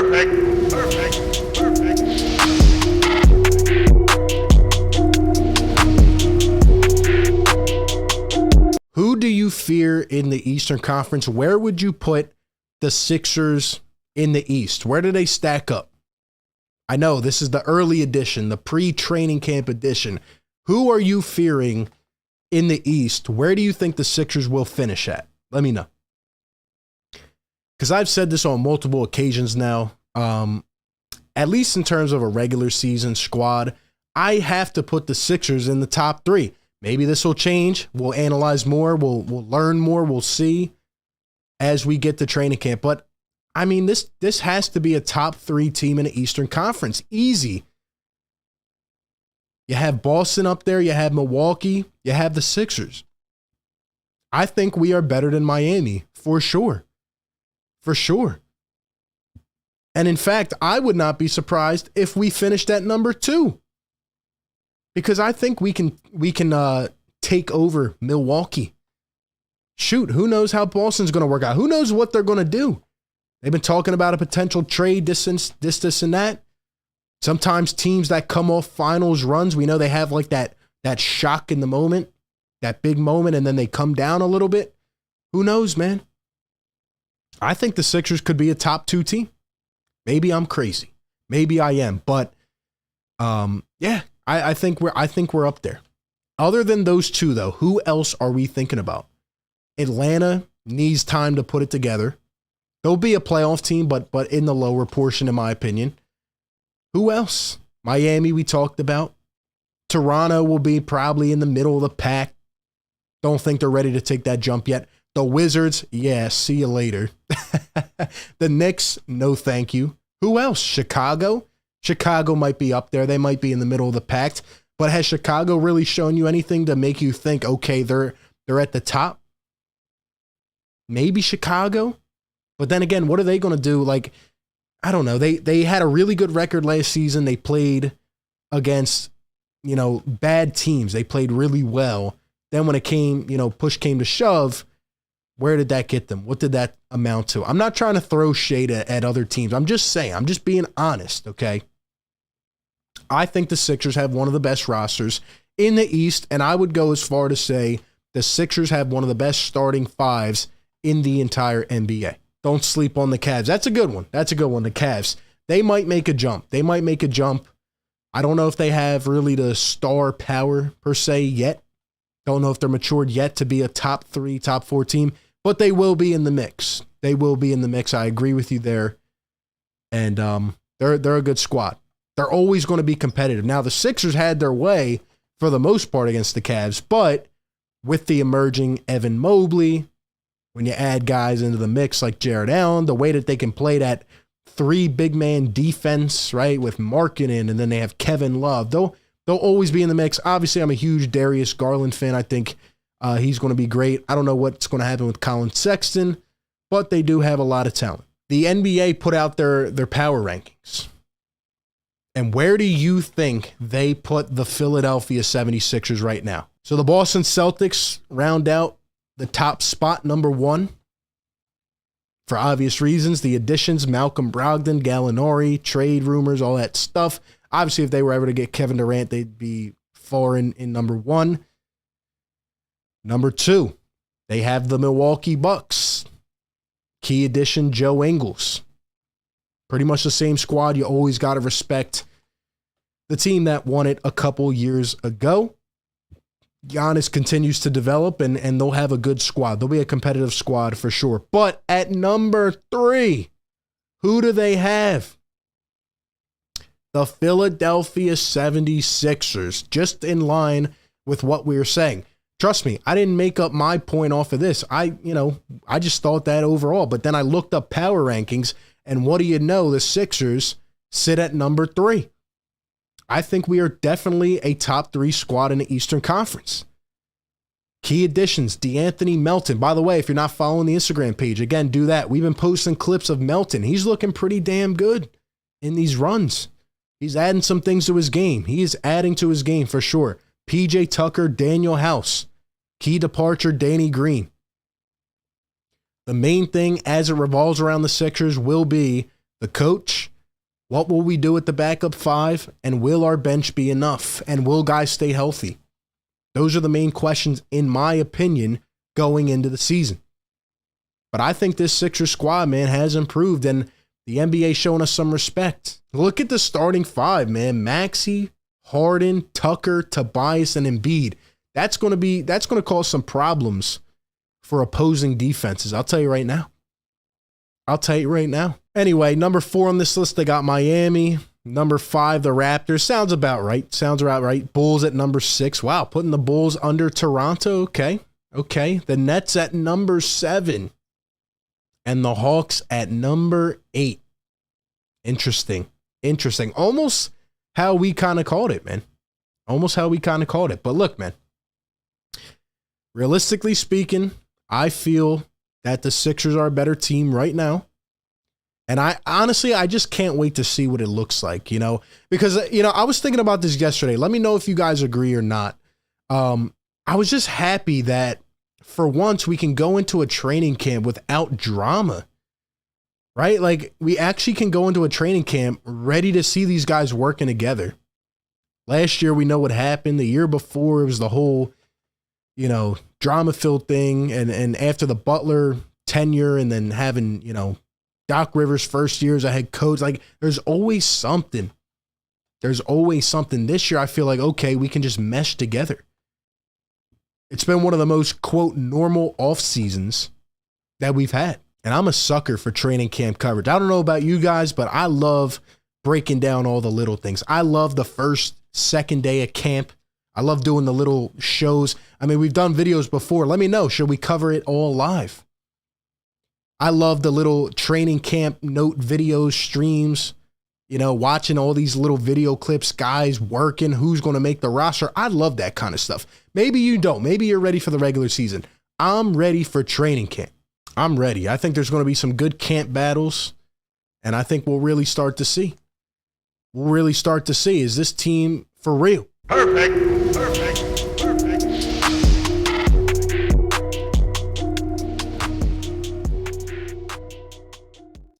Perfect. Perfect. Perfect. Who do you fear in the Eastern Conference? Where would you put the Sixers in the East? Where do they stack up? I know this is the early edition, the pre-training camp edition. Who are you fearing in the East? Where do you think the Sixers will finish at? Let me know. Because I've said this on multiple occasions now, at least in terms of a regular season squad, I have to put the Sixers in the top 3. Maybe this will change. We'll analyze more. We'll learn more. We'll see as we get to training camp. But I mean, this has to be a top 3 team in the Eastern Conference. Easy. You have Boston up there. You have Milwaukee. You have the Sixers. I think we are better than Miami, for sure. For sure. And in fact, I would not be surprised if we finished at number 2. Because I think we can take over Milwaukee. Shoot, who knows how Boston's going to work out? Who knows what they're going to do? They've been talking about a potential trade, this, and that. Sometimes teams that come off finals runs, we know they have like that shock in the moment, that big moment, and then they come down a little bit. Who knows, man? I think the Sixers could be a top 2 team. Maybe I'm crazy. Maybe I am. But yeah, I think we're up there. Other than those 2, though, who else are we thinking about? Atlanta needs time to put it together. They'll be a playoff team, but in the lower portion, in my opinion. Who else? Miami, we talked about. Toronto will be probably in the middle of the pack. Don't think they're ready to take that jump yet. The Wizards, yeah, see you later. The Knicks, no thank you. Who else? Chicago? Chicago might be up there. They might be in the middle of the pack. But has Chicago really shown you anything to make you think, okay, they're at the top? Maybe Chicago? But then again, what are they going to do? Like, I don't know. They had a really good record last season. They played against, bad teams. They played really well. Then when it came, push came to shove, where did that get them? What did that amount to? I'm not trying to throw shade at other teams. I'm just saying. I'm just being honest, okay? I think the Sixers have one of the best rosters in the East, and I would go as far to say the Sixers have one of the best starting 5s in the entire NBA. Don't sleep on the Cavs. That's a good one. The Cavs. They might make a jump. I don't know if they have really the star power per se yet. Don't know if they're matured yet to be a top 3, top 4 team, but they will be in the mix. I agree with you there. And they're a good squad. They're always going to be competitive. Now, the Sixers had their way for the most part against the Cavs, but with the emerging Evan Mobley, when you add guys into the mix like Jared Allen, the way that they can play that 3 big man defense, right, with Markkanen, and then they have Kevin Love. They'll always be in the mix. Obviously, I'm a huge Darius Garland fan. I think he's going to be great. I don't know what's going to happen with Colin Sexton, but they do have a lot of talent. The NBA put out their power rankings. And where do you think they put the Philadelphia 76ers right now? So the Boston Celtics round out the top spot, number 1. For obvious reasons, the additions, Malcolm Brogdon, Gallinari, trade rumors, all that stuff. Obviously, if they were ever to get Kevin Durant, they'd be far in number 1. Number 2, they have the Milwaukee Bucks. Key addition, Joe Ingles. Pretty much the same squad. You always got to respect the team that won it a couple years ago. Giannis continues to develop, and they'll have a good squad. They'll be a competitive squad for sure. But at number 3, who do they have? The Philadelphia 76ers, just in line with what we were saying. Trust me, I didn't make up my point off of this. I just thought that overall. But then I looked up power rankings, and what do you know? The Sixers sit at number 3. I think we are definitely a top 3 squad in the Eastern Conference. Key additions, DeAnthony Melton. By the way, if you're not following the Instagram page, again, do that. We've been posting clips of Melton. He's looking pretty damn good in these runs. He's adding some things to his game. He is adding to his game for sure. PJ Tucker, Daniel House. Key departure, Danny Green. The main thing as it revolves around the Sixers will be the coach What will we do at the backup 5? And will our bench be enough? And will guys stay healthy? Those are the main questions, in my opinion, going into the season. But I think this Sixers squad, man, has improved, and the NBA showing us some respect. Look at the starting 5, man. Maxey, Harden, Tucker, Tobias, and Embiid. That's going to cause some problems for opposing defenses. I'll tell you right now. Anyway, number 4 on this list, they got Miami. Number 5, the Raptors. Sounds about right. Bulls at number 6. Wow, putting the Bulls under Toronto. Okay. The Nets at number 7. And the Hawks at number 8. Interesting. Almost how we kind of called it, man. But look, man. Realistically speaking, I feel that the Sixers are a better team right now. And I just can't wait to see what it looks like, because, I was thinking about this yesterday. Let me know if you guys agree or not. I was just happy that for once we can go into a training camp without drama, right? Like, we actually can go into a training camp ready to see these guys working together. Last year, we know what happened. The year before, it was the whole, drama-filled thing. And after the Butler tenure and then having, Doc Rivers' first year as a head coach, like, there's always something. This year, I feel like, okay, we can just mesh together. It's been one of the most, quote, normal off seasons that we've had. And I'm a sucker for training camp coverage. I don't know about you guys, but I love breaking down all the little things. I love the first, second day of camp. I love doing the little shows. I mean, we've done videos before. Let me know. Should we cover it all live? I love the little training camp note videos, streams, watching all these little video clips, guys working, who's going to make the roster. I love that kind of stuff. Maybe you don't. Maybe you're ready for the regular season. I'm ready for training camp. I'm ready. I think there's going to be some good camp battles, and I think we'll really start to see. Is this team for real? Perfect.